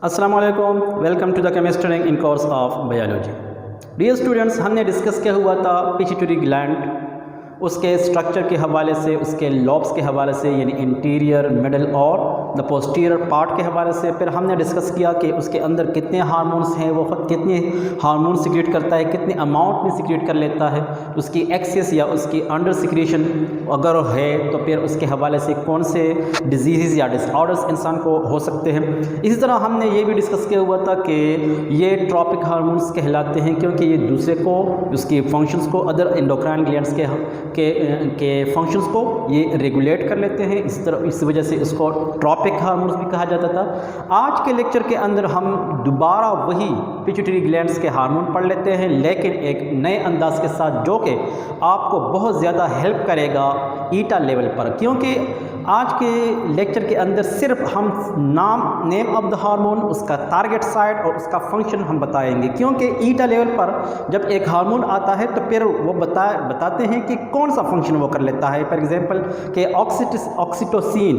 अस्सलाम वालेकुम, welcome to the chemistry in course of biology. Dear students, हमने discuss किया हुआ था पिट्यूटरी ग्लैंड, उसके स्ट्रक्चर के हवाले से, उसके लॉब्स के हवाले से, यानी इंटीरियर, मिडल और द पोस्टीरियर पार्ट के हवाले से। फिर हमने डिस्कस किया कि उसके अंदर कितने हार्मोन्स हैं, वो खुद कितने हार्मोन सिक्रेट करता है, कितने अमाउंट में सिक्रेट कर लेता है, उसकी एक्सेस या उसकी अंडर सिक्रेशन अगर है तो फिर उसके हवाले से कौन से डिजीज़ या डिसऑर्डर्स इंसान को हो सकते हैं। इसी तरह हमने ये भी डिस्कस किया हुआ था कि ये ट्रॉपिक हार्मोन्स कहलाते हैं क्योंकि ये दूसरे को, उसकी फंक्शंस को, अदर एंडोक्राइन ग्लैंड्स के फंक्शंस को ये रेगुलेट कर लेते हैं। इस वजह से इसको ट्रॉपिक हार्मोन्स भी कहा जाता था। आज के लेक्चर के अंदर हम दोबारा वही पिट्यूटरी ग्लैंड्स के हार्मोन पढ़ लेते हैं, लेकिन एक नए अंदाज के साथ, जो कि आपको बहुत ज़्यादा हेल्प करेगा ईटा लेवल पर। क्योंकि आज के लेक्चर के अंदर सिर्फ हम नेम ऑफ द हार्मोन, उसका टारगेट साइट और उसका फंक्शन हम बताएंगे। क्योंकि ईटा लेवल पर जब एक हार्मोन आता है तो फिर वो बताते हैं कि कौन सा फंक्शन वो कर लेता है। फॉर एग्जांपल कि ऑक्सीटोसिन,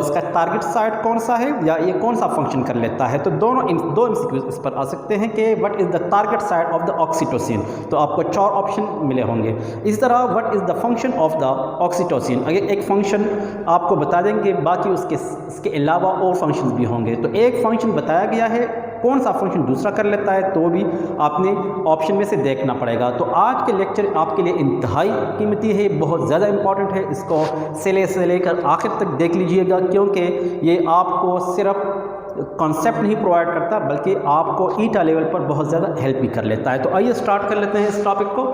इसका टारगेट साइट कौन सा है या ये कौन सा फंक्शन कर लेता है। तो दो MCQ इस पर आ सकते हैं कि what is the target site of the oxytocin, तो आपको 4 ऑप्शन मिले होंगे। इस तरह what is the function of the oxytocin, अगर एक फंक्शन आपको बता देंगे, बाकी इसके अलावा और फंक्शंस भी होंगे। तो एक फंक्शन बताया गया है, कौन सा फंक्शन दूसरा कर लेता है तो भी आपने ऑप्शन में से देखना पड़ेगा। तो आज के लेक्चर आपके लिए इंतहाई कीमती है, बहुत ज़्यादा इंपॉर्टेंट है। इसको से लेकर आखिर तक देख लीजिएगा, क्योंकि ये आपको सिर्फ कॉन्सेप्ट नहीं प्रोवाइड करता बल्कि आपको ईटा लेवल पर बहुत ज़्यादा हेल्प भी कर लेता है। तो आइए स्टार्ट कर लेते हैं इस टॉपिक को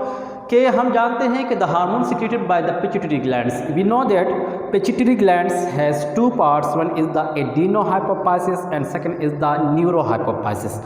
कि हम जानते हैं कि the hormone secreted by the pituitary glands. We know that pituitary glands has 2 parts, one is the adenohypophysis and second is the neurohypophysis.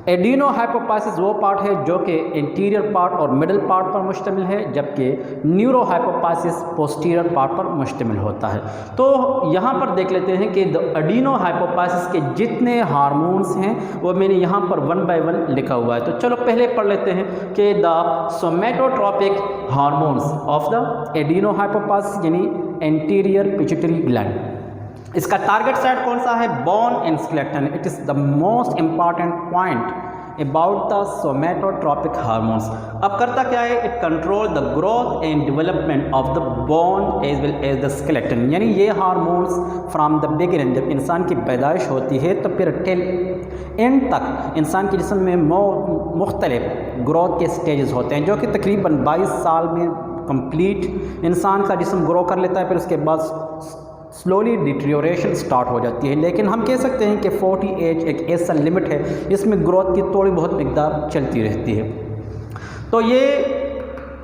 Adenohypophysis वो पार्ट है जो कि इंटीरियर पार्ट और मिडल पार्ट पर मुश्तमिल है, जबकि न्यूरोहाइपोफाइसिस पोस्टीरियर पार्ट पर मुश्तमिल होता है। तो यहाँ पर देख लेते हैं कि द एडिनोहाइपोफाइसिस के जितने हार्मोन्स हैं वो मैंने यहाँ पर 1 बाय 1 लिखा हुआ है। तो चलो पहले पढ़ लेते हैं कि the somatotropic hormones of the adenohypophysis यानी एंटीरियर पिट्यूटरी ग्लैंड। इसका टारगेट साइट कौन सा है? Bone and skeleton. It is the most important point about the somatotropic hormones. अब करता क्या है? It control the growth and development of the bone as well as the skeleton. यानी ये हार्मोन्स फ्राम द बिगिनिंग, जब इंसान की पैदाइश होती है तो फिर टिल एंड तक इंसान के जिस्म में मुख्तलिफ ग्रोथ के स्टेजेस होते हैं, जो कि तकरीबन 22 साल में कंप्लीट इंसान का जिस्म ग्रो कर लेता है। फिर उसके बाद स्लोली डिटेरियोरेशन स्टार्ट हो जाती है। लेकिन हम कह सकते हैं कि 40 एज एक ऐसा लिमिट है जिसमें ग्रोथ की थोड़ी बहुत मिकदार चलती रहती है। तो ये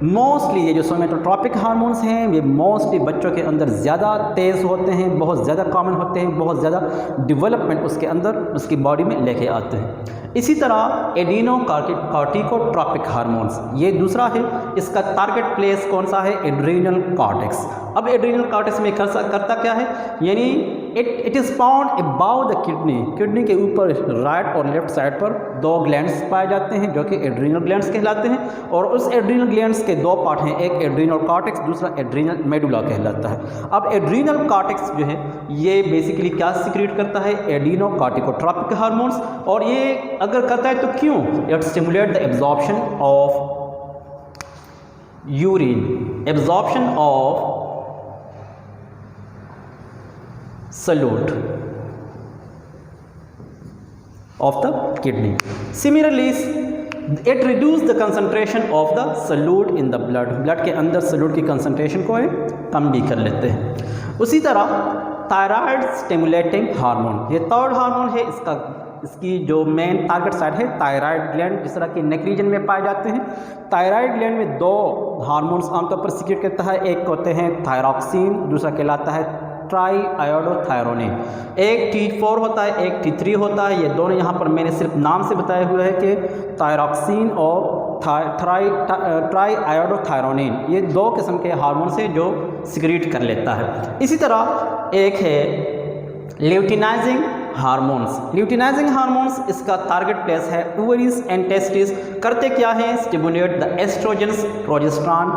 मोस्टली ये जो सोमेटोट्रोपिक हार्मोन्स हैं ये मोस्टली बच्चों के अंदर ज़्यादा तेज़ होते हैं, बहुत ज़्यादा कॉमन होते हैं, बहुत ज़्यादा डेवलपमेंट उसके अंदर उसकी बॉडी में लेके आते हैं। इसी तरह एडिनोकार्टिकोट्रोपिक हार्मोन्स ये दूसरा है। इसका टारगेट प्लेस कौन सा है? Adrenal cortex. अब एड्रीनल कॉर्टेक्स में करता क्या है? यानी it is found about the kidney के ऊपर राइट और लेफ्ट साइड पर 2 ग्लैंड्स पाए जाते हैं जो कि एड्रीनल ग्लैंड्स कहलाते हैं। और उस एड्रीनल ग्लैंड्स के 2 पार्ट हैं, एक एड्रीनल कॉर्टेक्स, दूसरा एड्रीनल मेडुला कहलाता है। अब एड्रीनल कॉर्टेक्स जो है ये बेसिकली क्या सिक्रेट करता है? एडिनोकार्टिकोट्रोपिक हार्मोन्स। और ये अगर करता है तो क्यों? It stimulate the absorption of urine, absorption of solute of the kidney. Similarly, it reduce the concentration of the solute in the blood. Blood के अंदर solute की कंसनट्रेशन को कम भी कर लेते हैं। उसी तरह थायराइड स्टिमुलेटिंग हार्मोन, ये थर्ड हार्मोन है। इसकी जो मेन टारगेट साइट है थायराइड ग्लैंड, जिस तरह के नेक रीजन में पाए जाते हैं। थायराइड ग्लैंड में 2 हार्मोन्स आमतौर पर सिक्रेट करता है, एक होते हैं थायरॉक्सिन, दूसरा कहलाता है ट्राई आयोडोथायरोनिन। एक T4 होता है, एक T3 होता है। ये दोनों यहाँ पर मैंने सिर्फ नाम से बताया हुआ है कि थायरॉक्सिन और ट्राई आयोडोथायरोनिन, ये 2 किस्म के हार्मोन्स हैं जो सिक्रेट कर लेता है। इसी तरह एक है ल्यूटिनाइजिंग हार्मोन्स। ल्यूटिनाइजिंग हार्मोन्स इसका टारगेट प्लेस है ओवरीज एंड टेस्टिस। करते क्या है? Stimulate the estrogens, progesterone.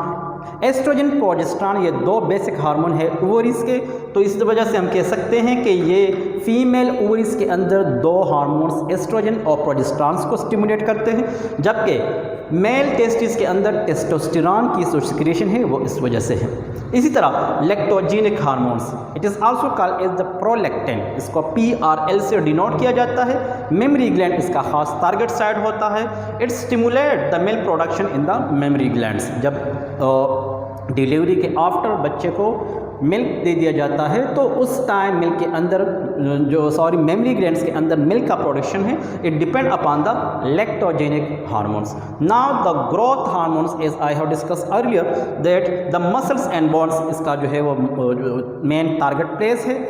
Estrogen, progesterone ये 2 बेसिक हार्मोन है ओवरीज के। तो इस वजह से हम कह सकते हैं कि ये फीमेल ओवरीज के अंदर दो हार्मोन्स एस्ट्रोजन और प्रोजेस्टेरॉन को स्टिमुलेट करते हैं, जबकि मेल टेस्टिस के अंदर टेस्टोस्टेरॉन की जो सिक्रेशन है वो इस वजह से है। इसी तरह lactogenic hormones, it is also called as the prolactin, इसको PRL से डिनोट किया जाता है। मेमरी ग्लैंड इसका खास टारगेट साइड होता है। It stimulate the milk production in the mammary glands. जब डिलीवरी के आफ्टर बच्चे को मिल्क दे दिया जाता है तो उस टाइम मिल्क के अंदर मेमरी ग्लैंड्स के अंदर मिल्क का प्रोडक्शन है, it depend upon the lactogenic hormones. Now the growth hormones, as I have discuss earlier that the muscles and bones, इसका जो है वो मेन टारगेट प्लेस है।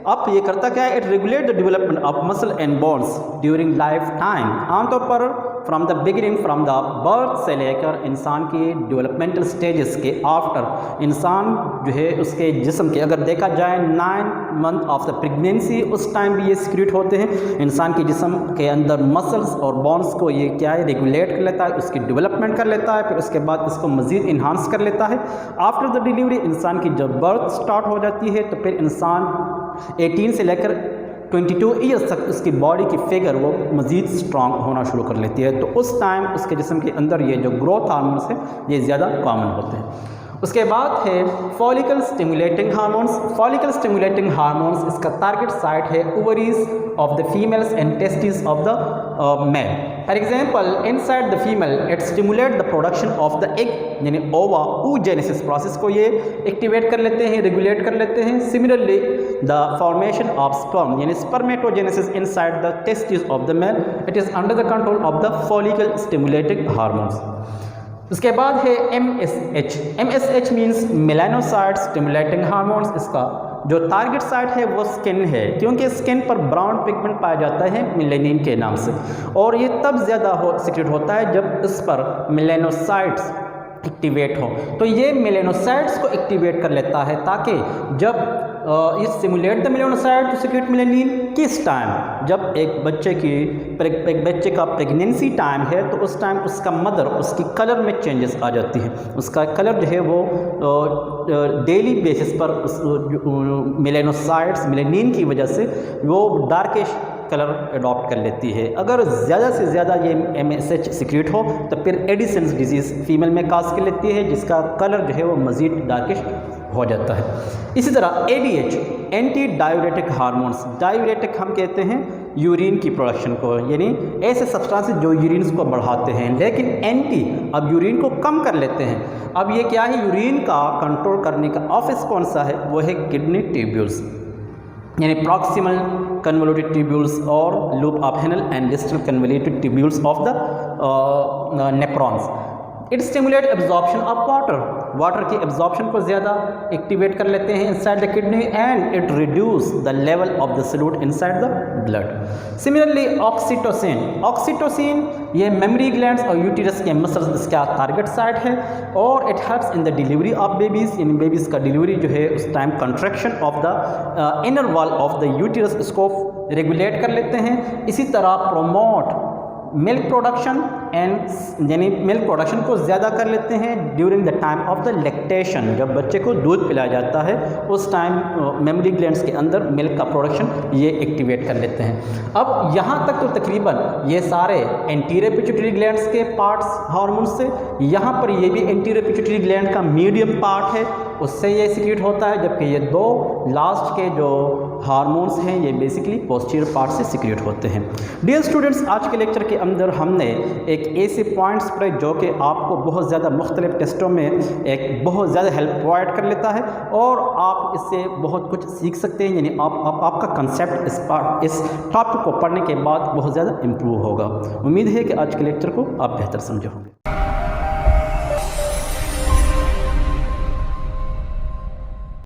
अब ये करता क्या है, it regulate the development of muscle and bones during life time. आमतौर पर from the beginning, from the birth से लेकर इंसान की डेवलपमेंटल स्टेजेस के आफ्टर, इंसान जो है उसके जिस्म के अगर देखा जाए 9 मंथ ऑफ द प्रेगनेंसी, उस टाइम भी ये सिक्रीट होते हैं। इंसान के जिस्म के अंदर मसल्स और बोन्स को ये क्या है रेगुलेट कर लेता है, उसकी डेवलपमेंट कर लेता है, फिर उसके बाद इसको मज़ीद इन्हांस कर लेता है। आफ्टर द डिलीवरी इंसान की जब बर्थ स्टार्ट हो जाती है तो फिर इंसान 18 से लेकर 22 ईयर्स तक उसकी बॉडी की फिगर वो मज़ीद स्ट्रॉन्ग होना शुरू कर लेती है। तो उस टाइम उसके जिस्म के अंदर ये जो ग्रोथ हार्मोन्स हैं ये ज़्यादा कॉमन होते हैं। उसके बाद है follicle stimulating hormones. Follicle stimulating hormones, इसका टारगेट साइट है ovaries of the females and testis of the male. For example, inside the female it stimulate the production of the egg, यानी ओवा oogenesis प्रोसेस को ये activate कर लेते हैं, regulate कर लेते हैं। Similarly the formation of sperm, यानी spermatogenesis inside the testis of the male, it is under the control of the follicle stimulating hormones. उसके बाद है MSH। MSH means melanocyte stimulating hormones. इसका जो टारगेट साइट है वो स्किन है, क्योंकि स्किन पर ब्राउन पिगमेंट पाया जाता है मेलानिन के नाम से, और ये तब ज़्यादा सिक्रेट होता है जब इस पर मेलानोसाइट्स एक्टिवेट हो। तो ये मेलानोसाइट्स को एक्टिवेट कर लेता है ताकि जब ये stimulate the melanocyte to secrete melanin किस टाइम, जब एक बच्चे का प्रेगनेंसी टाइम है तो उस टाइम उसका मदर, उसकी कलर में चेंजेस आ जाती है। उसका कलर जो है वो डेली बेसिस पर मेलानोसाइट्स मेलानिन की वजह से वो डार्किश कलर अडॉप्ट कर लेती है। अगर ज़्यादा से ज़्यादा ये MSH सिक्रेट हो तो फिर एडिसन्स डिजीज़ फीमेल में काज कर लेती है, जिसका कलर जो है वो मज़ीद डार्किश हो जाता है। इसी तरह ADH, anti diuretic hormones. Diuretic हम कहते हैं यूरिन की प्रोडक्शन को, यानी ऐसे सब्सटेंसेस जो यूरिन को बढ़ाते हैं, लेकिन एंटी अब यूरिन को कम कर लेते हैं। अब ये क्या है, यूरिन का कंट्रोल करने का ऑफिस कौन सा है, वो है किडनी ट्यूब्यूल्स, यानी प्रॉक्सिमल कन्वोल्यूटेड ट्यूब्यूल्स और loop of Henle and distal convoluted tubules of the nephrons. It stimulate absorption of water, water की एब्जॉर्प्शन को ज़्यादा एक्टिवेट कर लेते हैं inside the kidney, and it reduce the level of the solute inside the blood. Similarly oxytocin, oxytocin ये mammary glands और यूटिरस के muscles इसका टारगेट साइट है, और it helps in the delivery of babies. इन बेबीज़ का डिलीवरी जो है उस time contraction of the inner wall of the uterus इसको रेगुलेट कर लेते हैं। इसी तरह प्रोमोट मिल्क प्रोडक्शन एंड, यानी मिल्क प्रोडक्शन को ज़्यादा कर लेते हैं during the time of the lactation. जब बच्चे को दूध पिलाया जाता है उस टाइम मेमरी ग्लैंड्स के अंदर मिल्क का प्रोडक्शन ये एक्टिवेट कर लेते हैं। अब यहाँ तक तो तकरीबन ये सारे एंटीरियर पिट्यूटरी ग्लैंड्स के पार्ट्स हार्मोन्स से, यहाँ पर ये भी एंटीरियर पिट्यूटरी ग्लैंड का मीडियम पार्ट है, उससे ये सिक्रीट होता है, जबकि ये दो लास्ट के जो हार्मोन्स हैं ये बेसिकली पोस्टीरियर पार्ट से सिक्रीट होते हैं। डियर स्टूडेंट्स, आज के लेक्चर के अंदर हमने एक ऐसे पॉइंट्स पर जो कि आपको बहुत ज़्यादा मुख्तलिफ टेस्टों में एक बहुत ज़्यादा हेल्प प्रोवाइड कर लेता है, और आप इससे बहुत कुछ सीख सकते हैं, यानी आपका कंसेप्ट इस टॉपिक को पढ़ने के बाद बहुत ज़्यादा इम्प्रूव होगा। उम्मीद है कि आज के लेक्चर को आप बेहतर समझोगे।